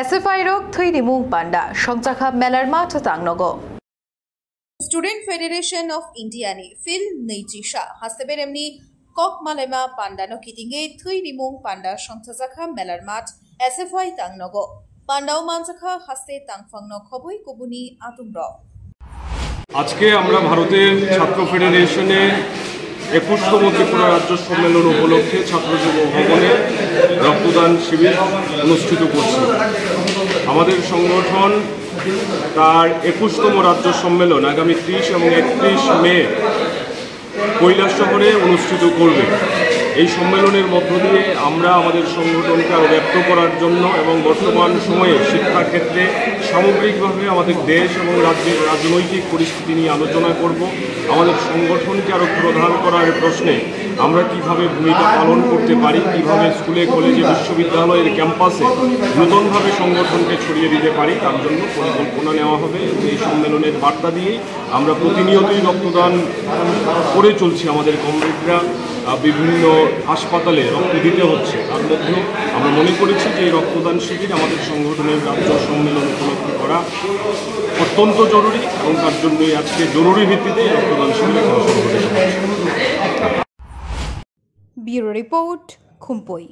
SFI rok thৈরিমুং পান্ডা সংচাখা মেলার মাঠ তাংনগো student federation of India ni ফিল নেইজিশা হাসেবের এমনি কক মালেমা পান্ডানো কিটিংগে থৈরিমুং পান্ডা সংচাখা মেলার মাঠ SFI তাংনগো পান্ডাও মানচাখা হাসে তাংফাংন খবই কবুনি আতুমর। আজকে আমরা ভারতের ছাত্র ফেডারেশনের 21তম ত্রিপুরা রাজ্য সম্মেলন উপলক্ষে ছাত্র যুব ভবনে রক্তদান শিবির অনুষ্ঠিত করছি। আমাদের সংগঠন তার 21তম রাজ্য সম্মেলন আগামী 30 এবং 31 মে কৈলাসহরে অনুষ্ঠিত করবে। এই সম্মেলনের মধ্য দিয়ে আমরা আমাদের সংগঠনকে আরও ব্যক্ত করার জন্য এবং বর্তমান সময়ে শিক্ষাক্ষেত্রে সামগ্রিকভাবে আমাদের দেশ এবং রাজ্যের রাজনৈতিক পরিস্থিতি নিয়ে আলোচনা করব। আমাদের সংগঠনকে আরও প্রধান করার প্রশ্নে আমরা কিভাবে ভূমিকা পালন করতে পারি, কিভাবে স্কুলে কলেজে বিশ্ববিদ্যালয়ের ক্যাম্পাসে নতুনভাবে সংগঠনকে ছড়িয়ে দিতে পারি, তার জন্য পরিকল্পনা নেওয়া হবে। এই সম্মেলনের বার্তা দিয়েই আমরা প্রতিনিয়তই রক্তদান করে চলছি। আমাদের কমরেডরা বিভিন্ন হাসপাতালে রক্ত দিতে হচ্ছে, তার মধ্যেও আমরা মনে করেছি যে এই রক্তদান শিবির আমাদের সংগঠনের রাজ্য সম্মেলন উপলক্ষে করা অত্যন্ত জরুরি এবং তার জন্যই আজকে জরুরি ভিত্তিতে রক্তদান শিবির করা শুরু হয়েছে। Bureau report খুম্পই।